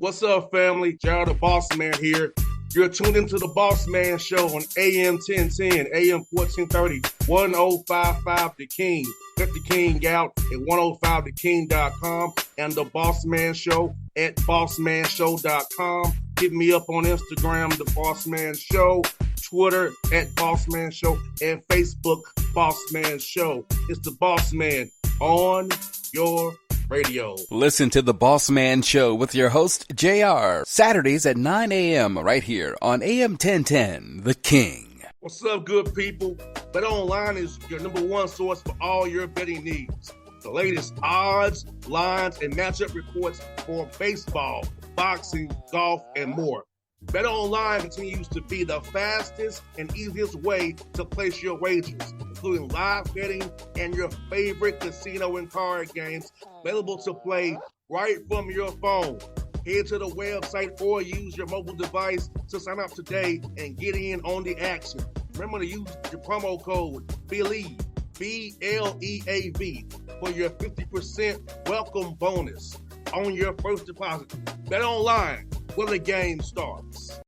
What's up, family? Gerald the Bossman here. You're tuned into the Bossman Show on AM 1010, AM 1430, 1055 The King. Let the King out at 105theking.com and the Bossman Show at bossmanshow.com. Hit me up on Instagram, The Bossman Show, Twitter at Bossman Show, and Facebook, Bossman Show. It's the Bossman on your radio. Listen to the Bossman Show with your host, JR, Saturdays at 9 a.m. right here on AM 1010, The King. What's up, good people? BetOnline is your number one source for all your betting needs. The latest odds, lines, and matchup reports for baseball, boxing, golf, and more. BetOnline continues to be the fastest and easiest way to place your wagers, including live betting and your favorite casino and card games available to play right from your phone. Head to the website or use your mobile device to sign up today and get in on the action. Remember to use your promo code BELIEVE, BLEAV, for your 50% welcome bonus on your first deposit. BetOnline, where the game starts.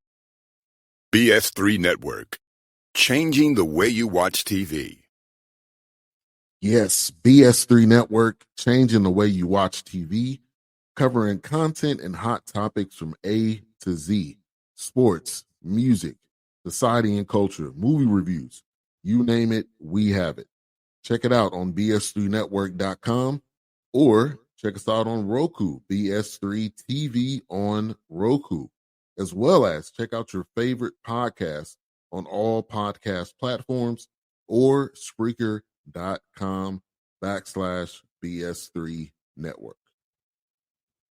BS3 Network, changing the way you watch TV. Yes, BS3 Network, changing the way you watch TV, covering content and hot topics from A to Z, sports, music, society and culture, movie reviews, you name it, we have it. Check it out on bs3network.com or check us out on Roku, BS3 TV on Roku, as well as check out your favorite podcast on all podcast platforms or Spreaker.com/BS3 Network.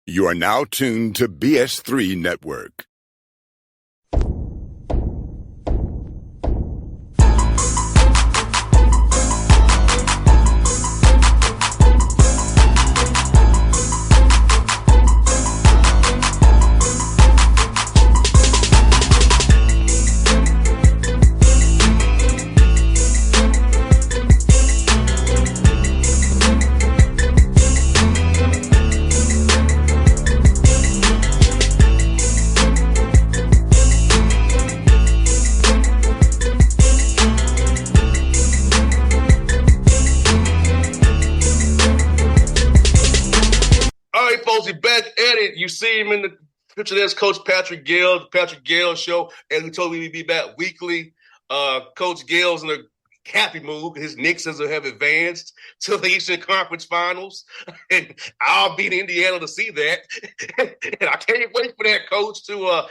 You are now tuned to BS3 Network. You see him in the picture. There's Coach Patrick Gayle, the Patrick Gayle Show. As we told me, we'd be back weekly. Coach Gayle's in a happy mood. His Knicks have advanced to the Eastern Conference Finals, and I'll be in Indiana to see that. And I can't wait for that, Coach, to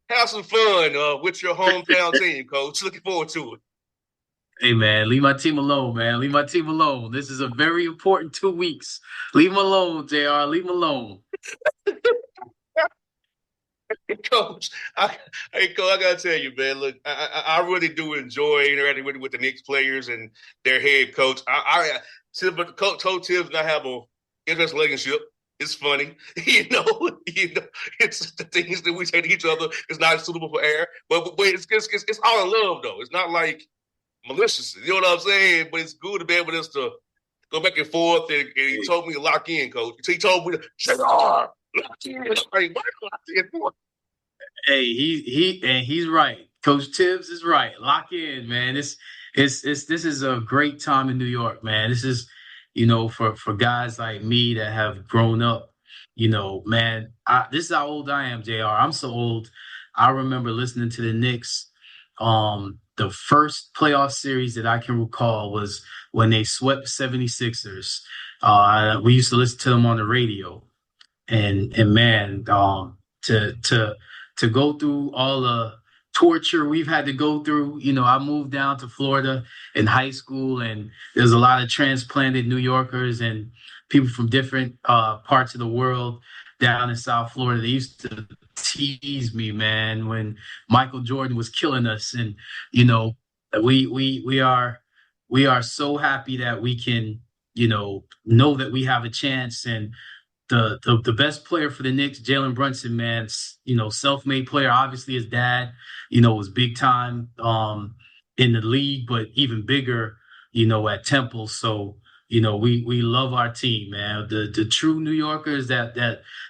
have some fun with your hometown team, Coach. Looking forward to it. Hey, man, leave my team alone, man. Leave my team alone. This is a very important 2 weeks. Leave them alone, JR. Leave them alone. Coach, I gotta tell you, man. Look, I really do enjoy interacting with the Knicks players and their head coach. Coach Tibbs and I have an interesting relationship. It's funny, you know. It's the things that we say to each other is not suitable for air, but it's all in love though. It's not like malicious. You know what I'm saying? But it's good to be able to go back and forth. And he told me to lock in, Coach. He told me to shut up. Hey, he's right. Coach Tibbs is right. Lock in, man. This is a great time in New York, man. This is, for guys like me that have grown up, man. This is how old I am, JR. I'm so old. I remember listening to the Knicks. The first playoff series that I can recall was when they swept 76ers. We used to listen to them on the radio. And man, to go through all the torture we've had to go through, I moved down to Florida in high school, and there's a lot of transplanted New Yorkers and people from different parts of the world down in South Florida. They used to tease me, man, when Michael Jordan was killing us, and we are so happy that we can know that we have a chance. And the best player for the Knicks, Jalen Brunson, man, self-made player. Obviously, his dad, was big time in the league, but even bigger, at Temple. So we love our team, man. The true New Yorkers that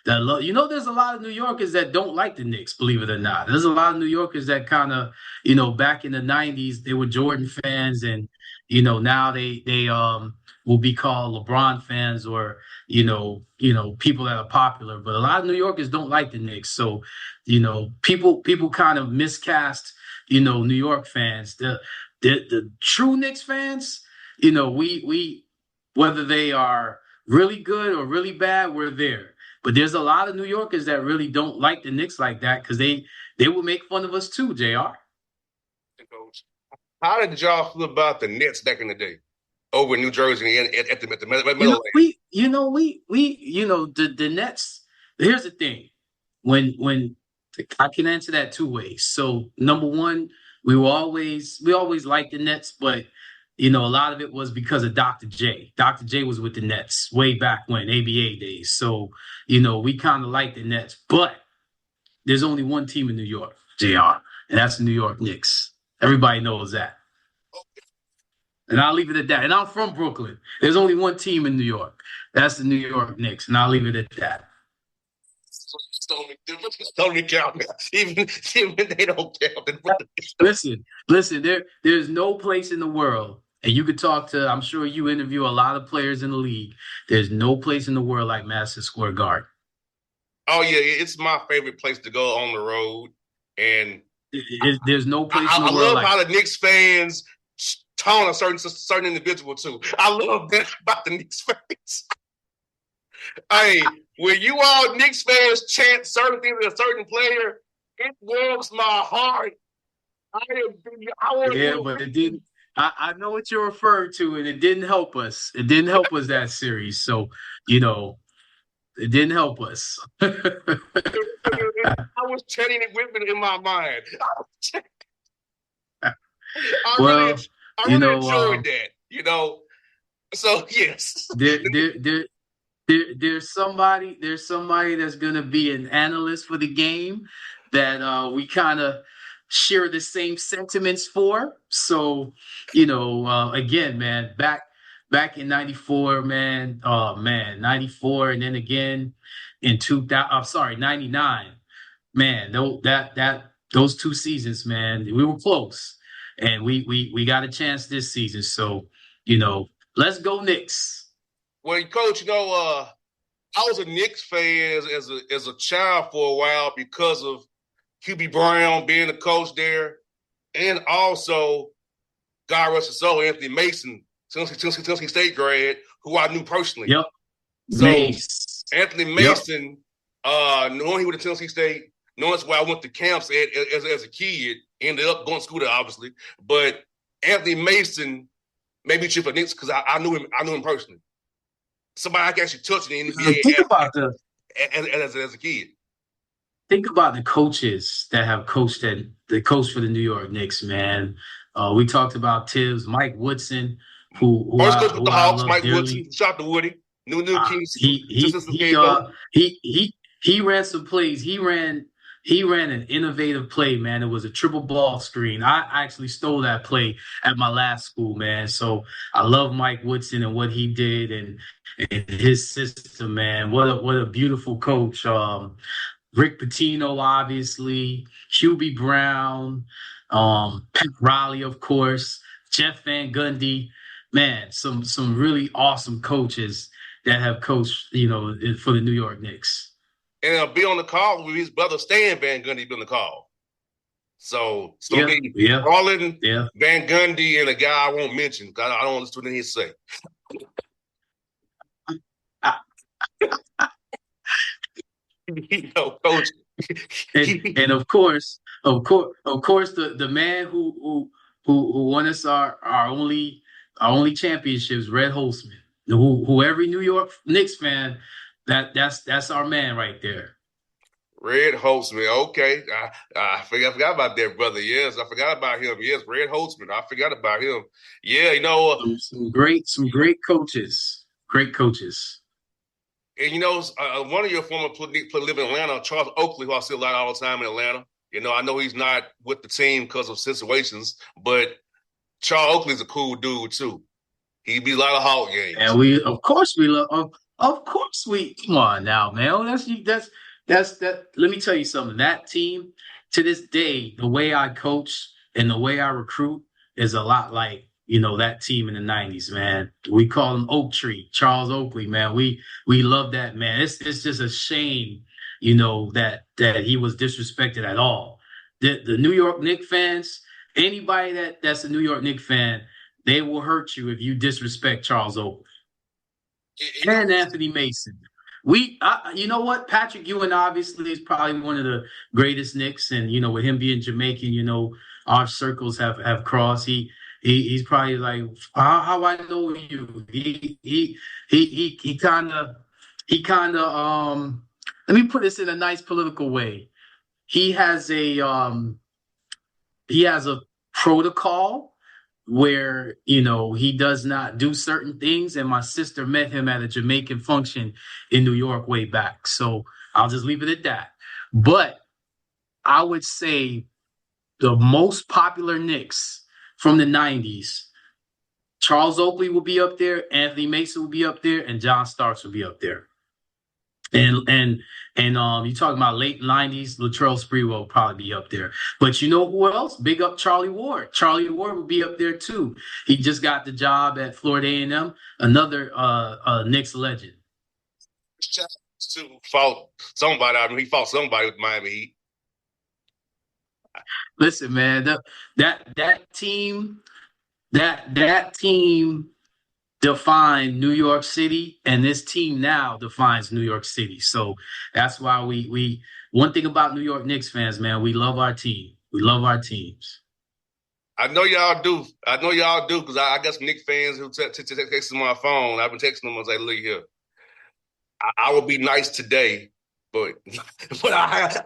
love. There's a lot of New Yorkers that don't like the Knicks, believe it or not. There's a lot of New Yorkers that kind of, back in the '90s they were Jordan fans, and now they will be called LeBron fans, or people that are popular. But a lot of New Yorkers don't like the Knicks, so people kind of miscast New York fans. The true Knicks fans, we whether they are really good or really bad, we're there. But there's a lot of New Yorkers that really don't like the Knicks like that, because they will make fun of us too, JR. How did y'all feel about the Nets back in the day over in New Jersey and at the Meadowlands? The Nets. Here's the thing. When I can answer that two ways. So number one, we always liked the Nets, but a lot of it was because of Dr. J. Dr. J was with the Nets way back when, ABA days. So, we kind of liked the Nets, but there's only one team in New York, JR, and that's the New York Knicks. Everybody knows that. And I'll leave it at that. And I'm from Brooklyn. There's only one team in New York. That's the New York Knicks, and I'll leave it at that. Don't count. Even they don't count. Listen. There's no place in the world, and you could talk to. I'm sure you interview a lot of players in the league. There's no place in the world like Madison Square Garden. Oh yeah, it's my favorite place to go on the road, and there's no place in the world. I love like how the Knicks fans taunt a certain individual too. I love that about the Knicks fans. Hey, when you all Knicks fans chant certain things to a certain player, it warms my heart. But it didn't. I know what you're referring to, and it didn't help us. It didn't help us that series. So, it didn't help us. I was chanting it with it in my mind. I really enjoyed that. So yes. There's somebody that's gonna be an analyst for the game that we kind of share the same sentiments for. So, again, man, back in '94, man, 94, and then again in 99, man, those 2 seasons, man, we were close, and we got a chance this season. So, let's go Knicks. Well, Coach, I was a Knicks fan as a child for a while because of QB Brown being the coach there, and also, God rest his soul, Anthony Mason, Tennessee State grad, who I knew personally. Yep. So Anthony Mason, knowing he was at Tennessee State, knowing that's where I went to camps as a kid, ended up going to school there, obviously. But Anthony Mason made me cheer for Knicks because I knew him personally. Somebody I can actually touch in the NBA. Think about as a kid. Think about the coaches that have coached the coach for the New York Knicks, man. We talked about Tibbs, Mike Woodson, who first coach with the Hawks, Mike dearly. Woodson, shout to Woody. New Kings. He ran some plays. He ran an innovative play, man. It was a triple ball screen. I actually stole that play at my last school, man. So I love Mike Woodson and what he did and his system, man. What a beautiful coach. Rick Pitino, obviously, Hubie Brown, Pat Riley, of course, Jeff Van Gundy. Man, some really awesome coaches that have coached, for the New York Knicks. And I'll be on the call with his brother Stan Van Gundy be on the call. So it's going to be Harlan, Van Gundy, and a guy I won't mention because I don't listen to what he say. Coach. and of course, the man who won us our only championships, Red Holzman, who every New York Knicks fan, that's our man right there. Red Holzman, okay. I forgot about that, brother. Yes, I forgot about him. Yes, Red Holzman. I forgot about him. Yeah, some great coaches. Great coaches. And one of your former players live in Atlanta, Charles Oakley, who I see a lot all the time in Atlanta. I know he's not with the team because of situations, but Charles Oakley's a cool dude too. He'd be a lot of Hawk games. And we love. Of course we. Come on now, man. Oh, that's that. Let me tell you something. That team, to this day, the way I coach and the way I recruit is a lot like that team in the '90s, man. We call him Oak Tree, Charles Oakley, man. We love that, man. It's just a shame, that he was disrespected at all. The New York Knicks fans, anybody that's a New York Knicks fan, they will hurt you if you disrespect Charles Oakley and Anthony Mason. You know what, Patrick Ewing obviously is probably one of the greatest Knicks, and with him being Jamaican, our circles have crossed. He's probably like, how I know you? He kind of let me put this in a nice political way. He has a protocol where he does not do certain things, and my sister met him at a Jamaican function in New York way back, so I'll just leave it at that. But I would say the most popular Knicks from the 90s, Charles Oakley will be up there, Anthony Mason will be up there, and John Starks will be up there. And you talking about late 90s, Latrell Sprewell will probably be up there. But you know who else? Big up Charlie Ward. Charlie Ward will be up there too. He just got the job at Florida A&M, another Knicks legend. He fought somebody with Miami Heat. Listen, man, that team defined New York City, and this team now defines New York City. So that's why we one thing about New York Knicks fans, man, we love our team. We love our teams. I know y'all do. Because I got some Knicks fans who text my phone. I've been texting them and say, look here, I will be nice today, but I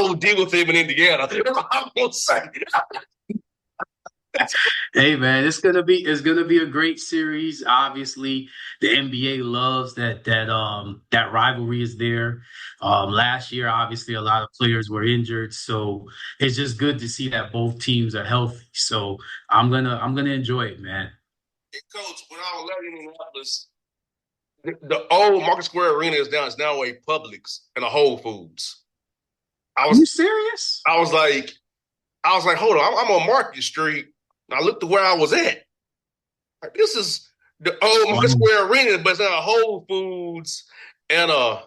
will deal with him in Indiana. I'm gonna say. Hey man, it's gonna be a great series. Obviously, the NBA loves that rivalry is there. Last year, obviously, a lot of players were injured, so it's just good to see that both teams are healthy. So I'm gonna enjoy it, man. Hey, Coach, when I was living in Indianapolis, the old Market Square Arena is now a Publix and a Whole Foods. Are you serious? I was like, hold on, I'm on Market Street. I looked to where I was at. Like, this is the old Market Square Arena, but it's not a Whole Foods and a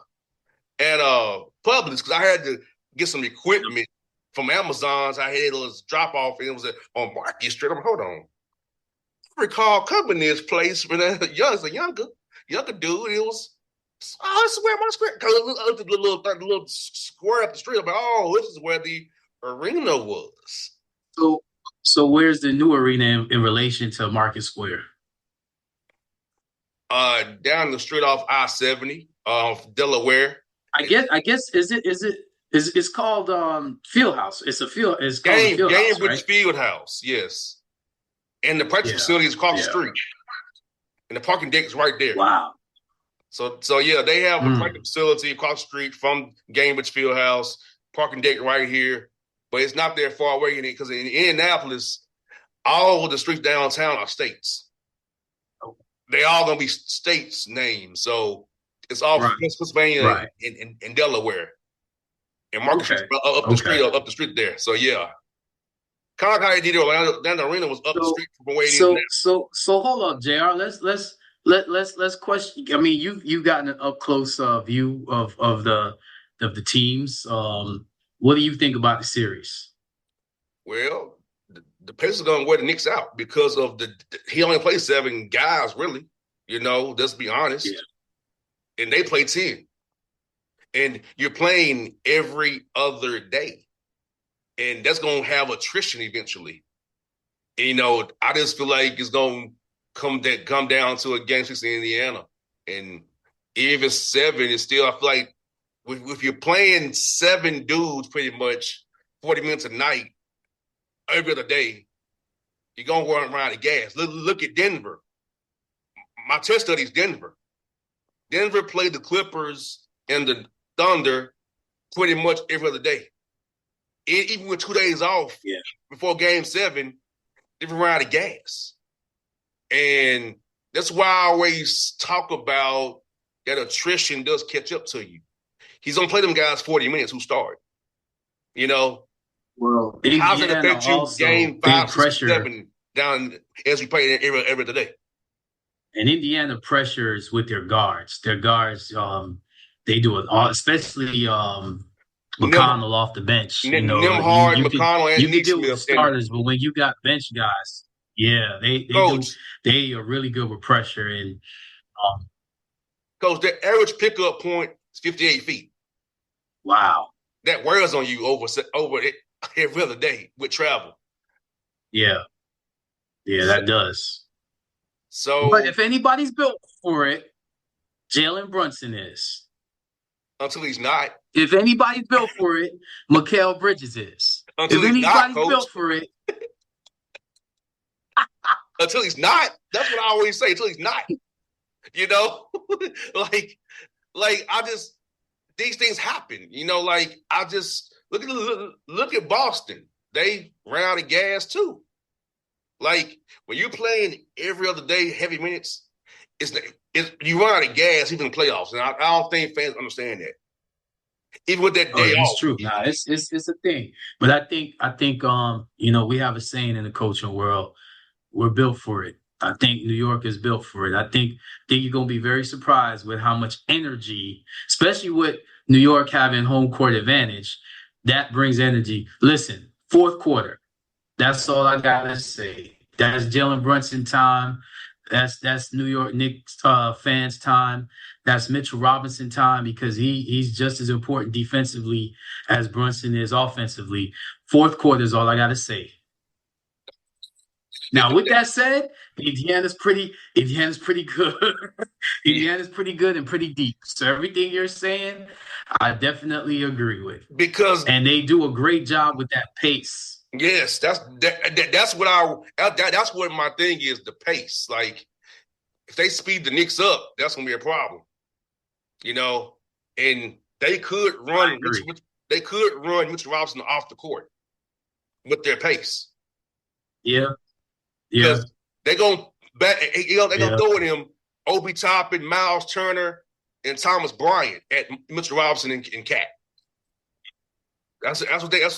Publix, because I had to get some equipment from Amazon. So I had a drop off, and it was on Market Street. I'm like, hold on. I recall coming to this place when I was a younger dude. It was, this is where my square. Because I looked at the little square up the street. I'm like, oh, this is where the arena was. So where's the new arena in relation to Market Square? Down the street off I-70, Delaware. I guess it's called Fieldhouse. It's called Fieldhouse, Gainbridge right? Fieldhouse, yes. And the practice facility is across the street. And the parking deck is right there. Wow. So yeah, they have a practice facility across the street from Gainbridge Fieldhouse, parking deck right here. But it's not that far away because in Indianapolis, all the streets downtown are states. They all gonna be states names. So it's all Pennsylvania and Delaware. And Market up the street there. So yeah. Kind of like how they did Orlando. Then the arena was up the street from where it is now. So hold up, JR. Let's question. I mean, you've gotten an up close view of the teams. What do you think about the series? Well, the Pacers are going to wear the Knicks out because of he only plays 7 guys, really. Let's be honest. Yeah. And they play 10. And you're playing every other day. And that's going to have attrition eventually. And, I just feel like it's going to come down to a game 6 in Indiana. And if it's 7, it's still, I feel like, if you're playing 7 dudes pretty much 40 minutes a night, every other day, you're going to run around the gas. Look at Denver. My test study is Denver. Denver played the Clippers and the Thunder pretty much every other day. Even with 2 days off before Game 7, they ran out of gas. And That's why I always talk about that attrition does catch up to you. He's gonna play them guys 40 minutes who start. You know, Well, how's it Indiana affect you also game they 5, 6, and pressure, 7 down as we play every other day? and Indiana pressures with their guards. Their guards, they do it all, especially Nem, McConnell off the bench. Nimhard, McConnell, You and could deal with the Neesmith, and starters, but when you got bench guys, yeah, coach. they are really good with pressure. And um, Coach, their average pickup point is 58 feet. wow, That wears on you over it every other day with travel. yeah, that does. So But if anybody's built for it, Jalen Brunson is. until he's not. If anybody's built for it, Mikal Bridges is. Until If he's not, anybody's coach. built for it, Until he's not. That's what I always say. Until he's not. You know, like I just these things happen. You know, like I just look at Boston. They ran out of gas too. Like when you're playing every other day, heavy minutes, you run out of gas even in playoffs, and I don't think fans understand that. Even with that day off, it's true. Nah, it's a thing. But I think we have a saying in the coaching world: we're built for it. I think New York is built for it. I think you're gonna be very surprised with how much energy, especially with New York having home court advantage, that brings energy. Listen, fourth quarter. That's all I gotta say. That's Jalen Brunson time. That's New York Knicks fans time. That's Mitchell Robinson time because he's just as important defensively as Brunson is offensively. Fourth quarter is all I gotta say. Now, with that said, Indiana's pretty good. Indiana's pretty good and pretty deep. So everything you're saying, I definitely agree with. And they do a great job with that pace. Yes, that's what my thing is, the pace. Like if they speed the Knicks up, that's gonna be a problem. You know, and they could run Mitchell Robinson off the court with their pace. Yeah. Because they're gonna throw at him Obi Toppin, Miles Turner, and Thomas Bryant at Mitchell Robinson and Cat. That's what they I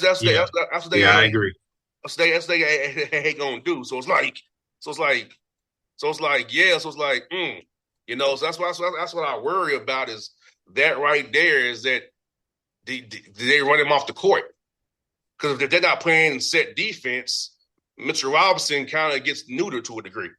agree. That's what they ain't gonna do. So it's like, you know. So that's what I worry about is that right there is that they run him off the court because if they're not playing set defense, Mitchell Robinson kind of gets neutered to a degree.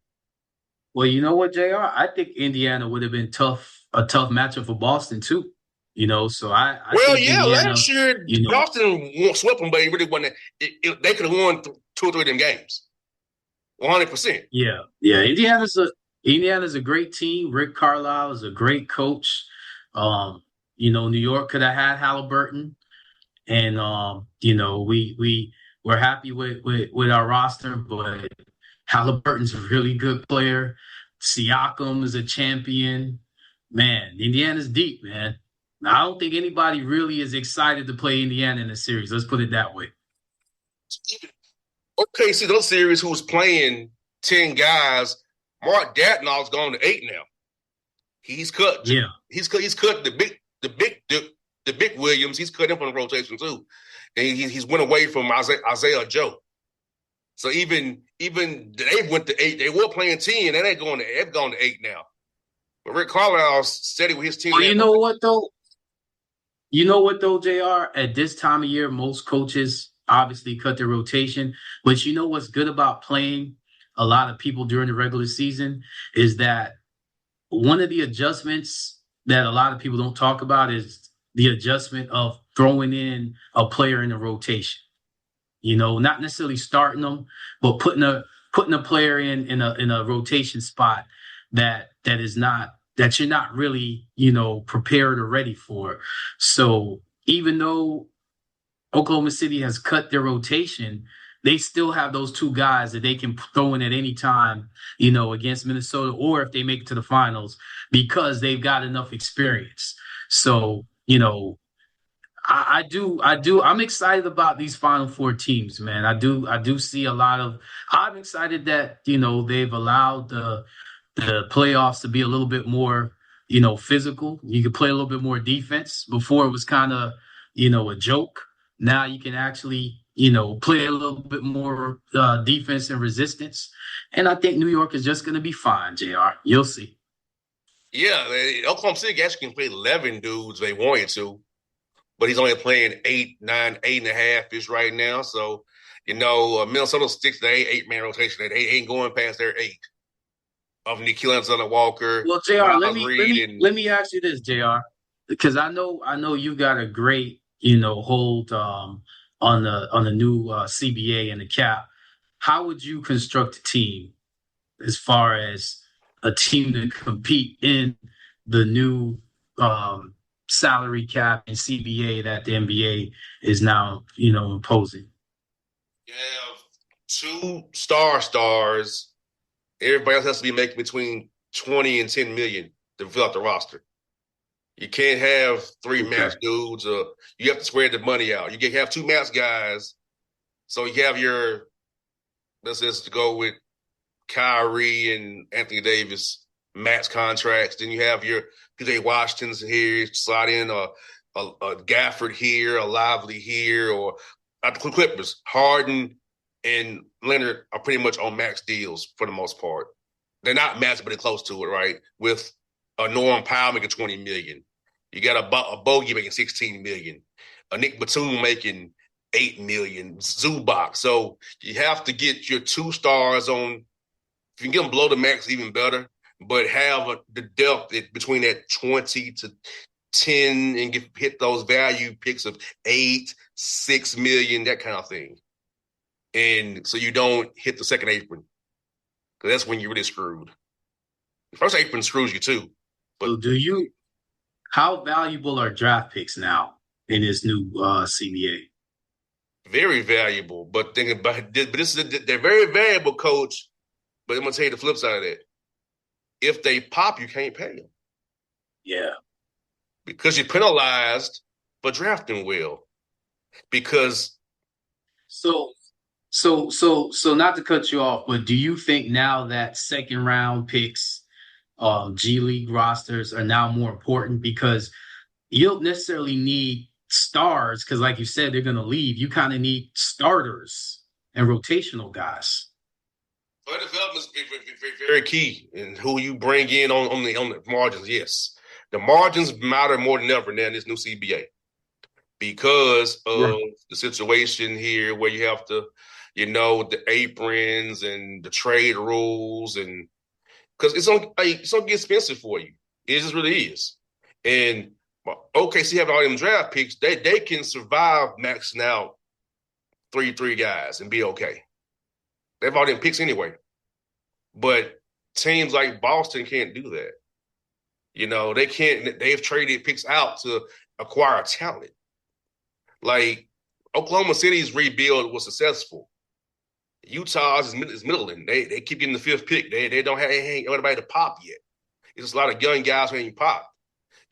Well, you know what, JR? I think Indiana would have been a tough matchup for Boston too. You know, so I think Indiana, last year Boston swept them, but it really wasn't. They could have won 2 or 3 of them games, 100%. Yeah. Indiana's a great team. Rick Carlisle is a great coach. New York could have had Halliburton, and we're happy with our roster, but Halliburton's a really good player. Siakam is a champion. Man, Indiana's deep, man. I don't think anybody really is excited to play Indiana in the series. Let's put it that way. Okay, see those series who's playing 10 guys. Mark Datnoff's gone to 8 now. He's cut. Yeah, he's cut the big Williams. He's cut him from the rotation too, and he's went away from Isaiah Joe. So even they went to 8. They were playing 10. They've gone to 8 now. But Rick Carlisle said it with his team. Well, you know what though, JR? At this time of year, most coaches obviously cut their rotation. But you know what's good about playing a lot of people during the regular season is that one of the adjustments that a lot of people don't talk about is the adjustment of throwing in a player in a rotation. You know, not necessarily starting them, but putting a player in a rotation spot that you're not really, prepared or ready for. So even though Oklahoma City has cut their rotation, they still have those 2 guys that they can throw in at any time, against Minnesota, or if they make it to the finals, because they've got enough experience. So, I'm excited about these Final Four teams, man. I do see a lot of. I'm excited that they've allowed the the playoffs to be a little bit more, physical. You could play a little bit more defense. Before it was kind of, a joke. Now you can actually, play a little bit more defense and resistance. And I think New York is just going to be fine, JR. You'll see. Yeah, Oklahoma City actually can play 11 dudes if they wanted to, but he's only playing 8, 9, 8.5 ish right now. So, Minnesota sticks to the 8-man rotation. They ain't going past their 8 of Nikhil Alexander Walker. Well, JR, let Miles me let Reed, me and let me ask you this, JR, because I know you got a great hold on the new CBA and the cap. How would you construct a team as far as a team to compete in the new salary cap and CBA that the NBA is now imposing? you have 2 stars. Everybody else has to be making between 20 and 10 million to fill out the roster. You can't have 3 max dudes. You have to spread the money out. You can have 2 max guys. So you have your, let's just go with Kyrie and Anthony Davis max contracts. Then you have your PJ Washingtons here, slide in a Gafford here, a Lively here, or the Clippers. Harden and Leonard are pretty much on max deals for the most part. They're not max, but they're close to it, right? With a Norm Powell making $20 million. You got a Bogey making $16 million. A Nick Batum making $8 million. Zubac. So you have to get your 2 stars on. If you can get them below the max, even better. But have the depth between that 20 to 10 and hit those value picks of 8, 6 million, that kind of thing. And so you don't hit the second apron. Because that's when you're really screwed. The first apron screws you too. But So how valuable are draft picks now in this new CBA? very valuable. But thinking about this, they're very valuable, coach. But I'm gonna tell you the flip side of that. If they pop, you can't pay them. Yeah. Because you're penalized for drafting well. Because So not to cut you off, but do you think now that second round picks, G League rosters are now more important because you don't necessarily need stars because, like you said, they're going to leave. You kind of need starters and rotational guys. player development is very key in who you bring in on the margins. Yes, the margins matter more than ever now in this new CBA because of the situation here where you have to, the aprons and the trade rules, and because it's gonna get expensive for you. It just really is. And OKC have all them draft picks. They can survive maxing out three guys and be okay. They have all them picks anyway. But teams like Boston can't do that. They can't. They've traded picks out to acquire talent. Like Oklahoma City's rebuild was successful. Utah's is middling. They keep getting the 5th pick. They don't have anybody to pop yet. It's just a lot of young guys who ain't pop.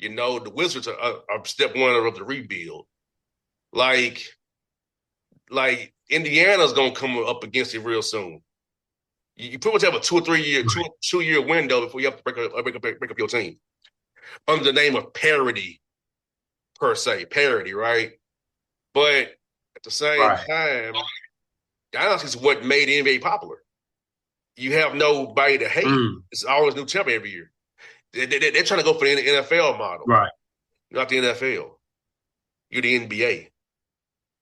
The Wizards are step 1 of the rebuild. Like Indiana's gonna come up against it real soon. You pretty much have a 2 or 3 year, 2-year window before you have to break up your team under the name of parity, per se, parity, right? But at the same time, dynasty is what made the NBA popular. You have nobody to hate. It's always new champion every year. They're trying to go for the NFL model. Right. You're not the NFL. You're the NBA.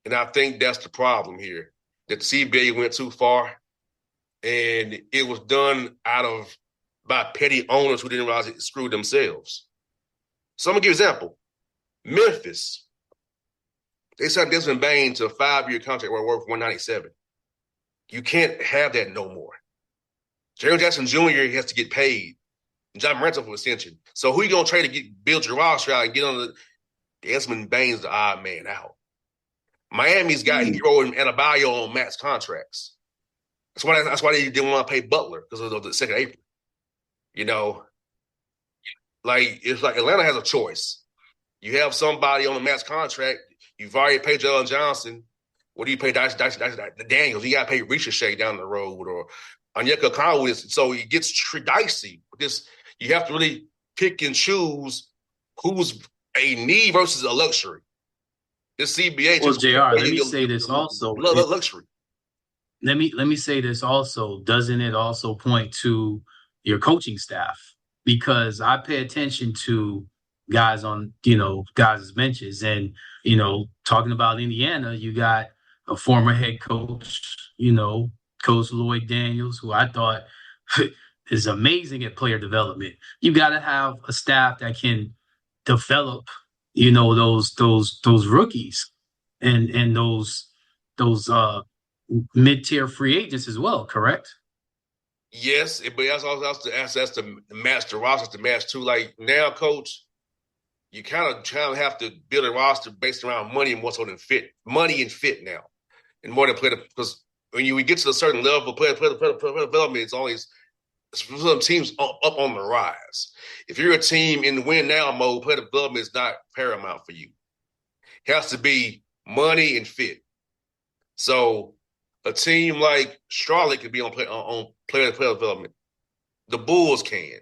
And I think that's the problem here, that the CBA went too far, and it was done by petty owners who didn't realize it screwed themselves. So I'm going to give you an example. Memphis. They signed Desmond Bane to a 5-year contract worth $197. You can't have that no more. Jaren Jackson Jr. has to get paid. John Morant for extension. So who you going to trade to build your roster out and get on the Desmond Bane's the odd man out. Miami's got Hero and Adebayo on max contracts. That's why they didn't want to pay Butler because of the second April. It's like Atlanta has a choice. You have somebody on a max contract. You've already paid Jalen Johnson. What do you pay Daniels? You got to pay Ricochet down the road, or Onyeka Okongwu is, so it gets dicey. You have to really pick and choose who's a need versus a luxury. This CBA Well, just JR, let me say this also. luxury. Let me say this also. Doesn't it also point to your coaching staff? Because I pay attention to guys on, guys' benches. And, talking about Indiana, you got a former head coach, Coach Lloyd Daniels, who I thought is amazing at player development. You got to have a staff that can develop, those rookies and those mid-tier free agents as well, correct? Yes, but that's to match the roster to match too. Like now, coach, you kind of have to build a roster based around money and what's on the fit, money and fit now, and more than player. Because when we get to a certain level, player development is always some teams up on the rise. If you're a team in the win now mode, player development is not paramount for you. It has to be money and fit. So a team like Charlotte could be on player development. The Bulls can,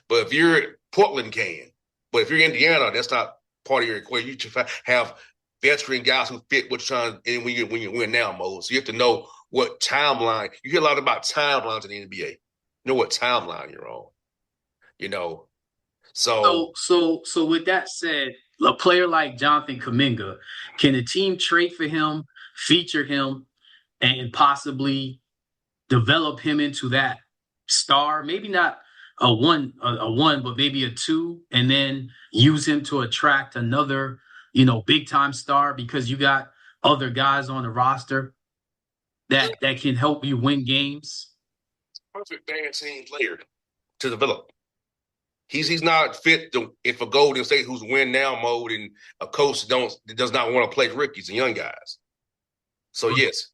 but if you're Portland can, but if you're Indiana, that's not part of your equation. You should have veteran guys who fit what you're trying. And when you win now mode, so you have to know what timeline. You hear a lot about timelines in the NBA. You know what timeline you're on. So with that said, a player like Jonathan Kuminga, can a team trade for him, feature him, and possibly develop him into that star? Maybe not a one, but maybe a two, and then use him to attract another, big time star, because you got other guys on the roster that can help you win games. Perfect band team player to develop. He's not fit if a Golden State who's win now mode and a coach does not want to play rookies and young guys. So yes,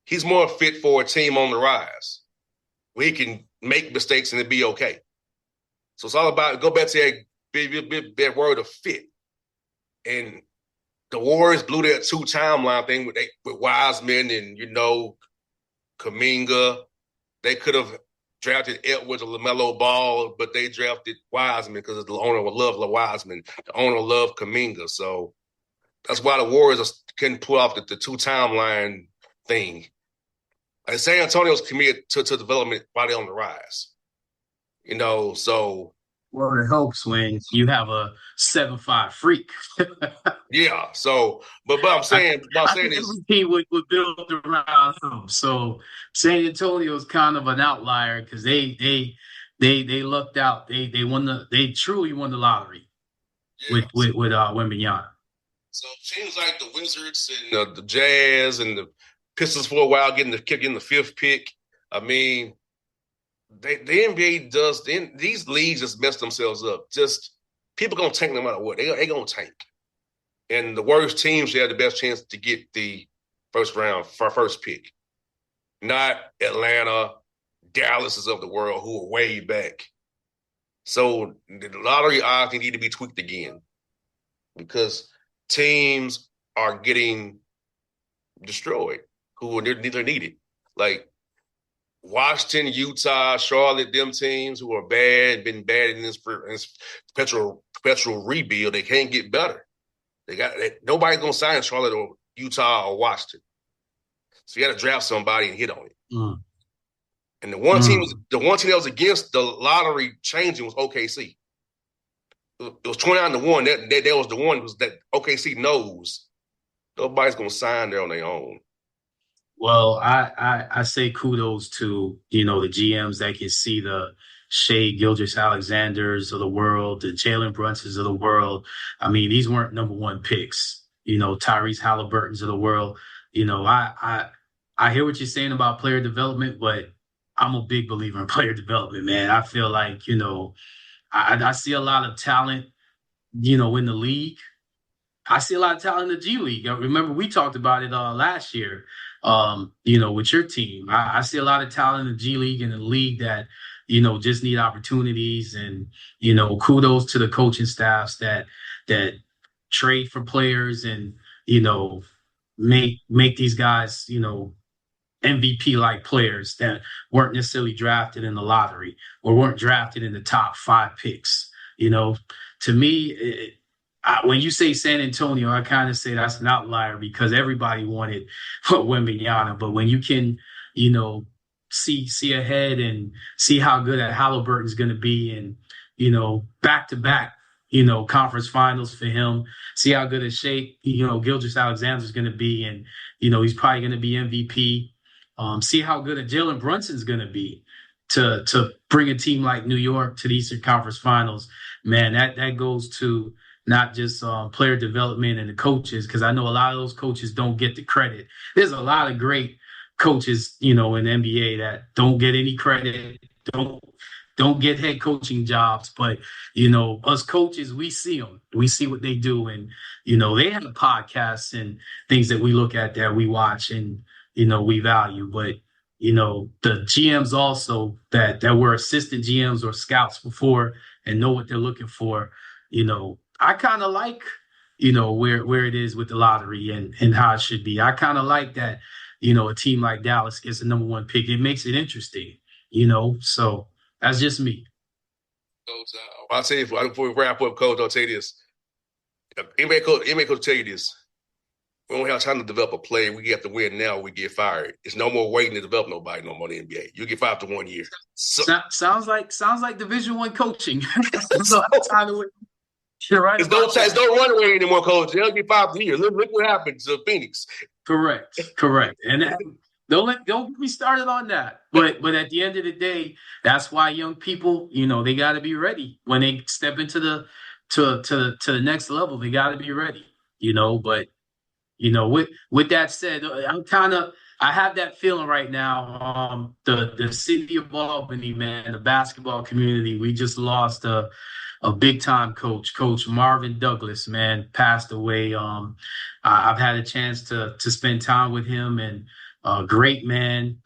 he's more fit for a team on the rise where he can make mistakes and it be okay. So it's all about, go back to that word of fit. And the Warriors blew that 2 timeline thing with Wiseman and, Kuminga. They could have drafted Edwards or LaMelo Ball, but they drafted Wiseman because the owner would love Wiseman. The owner loved Kuminga. So that's why the Warriors can pull off the 2 timeline thing. And San Antonio's committed to development while they're on the rise. So. Well, it helps when you have a 7'5" freak. Yeah. So, but I'm saying is he would build around him. So San Antonio's kind of an outlier because they lucked out. They truly won the lottery with Wembanyama. So it seems like the Wizards and the Jazz and the Pistons for a while getting the 5th pick. I mean, the NBA does these leagues just mess themselves up. Just people gonna tank no matter what. They gonna tank, and the worst teams should have the best chance to get the first pick. Not Atlanta, Dallas is of the world who are way back. So the lottery odds need to be tweaked again because teams are getting destroyed who are needed. Like Washington, Utah, Charlotte, them teams who are been bad in this perpetual rebuild, they can't get better. Nobody's gonna sign Charlotte or Utah or Washington. So you got to draft somebody and hit on it. Mm. And the one team that was against the lottery changing was OKC. It was 29-1. That was the one that OKC knows nobody's gonna sign there on their own. Well, I say kudos to, the GMs that can see the Shea Gilgeous-Alexanders of the world, the Jalen Brunsons of the world. I mean, these weren't number 1 picks, Tyrese Halliburtons of the world. I hear what you're saying about player development, but I'm a big believer in player development, man. I feel like, I see a lot of talent, in the league. I see a lot of talent in the G League. I remember we talked about it last year, with your team. I see a lot of talent in the G League and the league that, just need opportunities. And, kudos to the coaching staffs that trade for players and, make these guys, MVP-like players that weren't necessarily drafted in the lottery or weren't drafted in the top 5 picks. To me, when you say San Antonio, I kind of say that's an outlier because everybody wanted Wembanyama. But when you can, see ahead and see how good at Halliburton's going to be, and back-to-back, conference finals for him, see how good a shape Gilgeous-Alexander's going to be, and he's probably going to be MVP. See how good a Jalen Brunson's going to be to bring a team like New York to the Eastern Conference Finals. Man, that goes to not just player development and the coaches, because I know a lot of those coaches don't get the credit. There's a lot of great coaches, in the NBA that don't get any credit, don't get head coaching jobs. But, us coaches, we see them. We see what they do. And, they have podcasts and things that we look at that we watch and, we value. But, the GMs also that were assistant GMs or scouts before and know what they're looking for, I kind of like, where it is with the lottery and how it should be. I kind of like that, a team like Dallas gets the number 1 pick. It makes it interesting, so that's just me. Coach, I'll tell you, before we wrap up, Coach, I'll tell you this. NBA coach tell you this. We don't have time to develop a player. We have to win now. We get fired. It's no more waiting to develop nobody no more in the NBA. You get fired after 1 year. So, sounds like Division I coaching. So time to win. You're right. It's no runaway anymore, Coach. They'll get 5 years. Look what happened to Phoenix. Correct. And don't get me started on that. But at the end of the day, that's why young people, they got to be ready when they step into the to the next level. They got to be ready. But with that said, I have that feeling right now. The city of Albany, man, the basketball community, we just lost a big time coach. Coach Marvin Douglas, man, passed away. I've had a chance to spend time with him, and great man.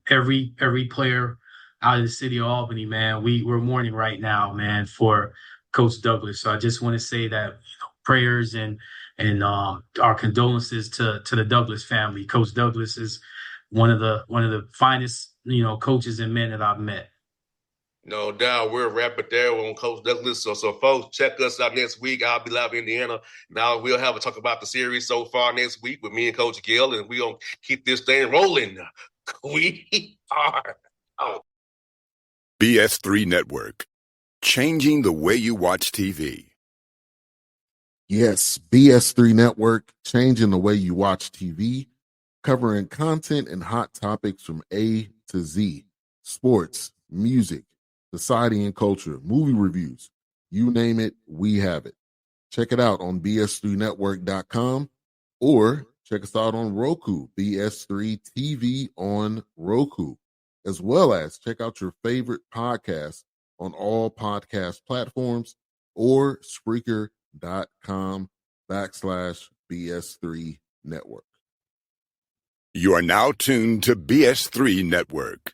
Every player out of the city of Albany, man, we're mourning right now, man, for Coach Douglas. So I just want to say that prayers and our condolences to the Douglas family. Coach Douglas is one of the finest coaches and men that I've met. No doubt. We'll wrap it there on Coach Douglas. So folks, check us out next week. I'll be live in Indiana. Now we'll have a talk about the series so far next week with me and Coach Gayle, and we're going to keep this thing rolling. We are out. BS3 Network. Changing the way you watch TV. Yes, BS3 Network, changing the way you watch TV, covering content and hot topics from A to Z, sports, music, society and culture, movie reviews, you name it, we have it. Check it out on bs3network.com or check us out on Roku, BS3 TV on Roku, as well as check out your favorite podcast on all podcast platforms or Spreaker.com/BS3 Network. You are now tuned to BS3 Network.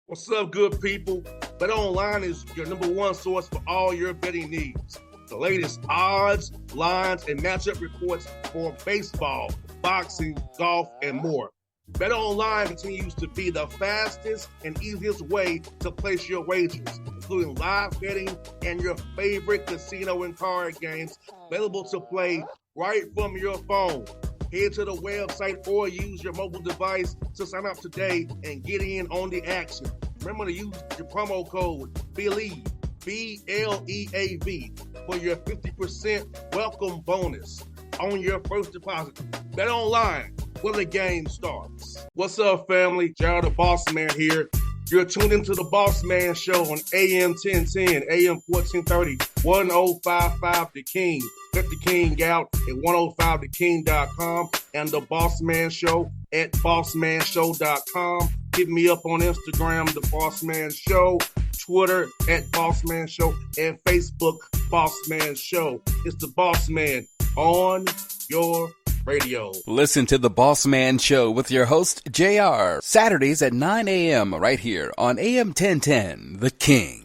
What's up, good people? Bet Online is your number 1 source for all your betting needs. The latest odds, lines, and matchup reports for baseball, boxing, golf, and more. Bet Online continues to be the fastest and easiest way to place your wagers, including live betting and your favorite casino and card games available to play right from your phone. Head to the website or use your mobile device to sign up today and get in on the action. Remember to use your promo code BELIEVE, BLEAV, for your 50% welcome bonus on your first deposit. Bet Online, where the game starts. What's up, family? Jared the Bossman here. You're tuned into the Bossman Show on AM 1010, AM 1430, 1055 The King. Let the King out at 105theking.com and the Bossman Show at bossmanshow.com. Hit me up on Instagram, The Bossman Show, Twitter at Bossman Show, and Facebook, Bossman Show. It's the Bossman on your radio. Listen to The Bossman Show with your host, JR, Saturdays at 9 a.m. right here on AM 1010, The King.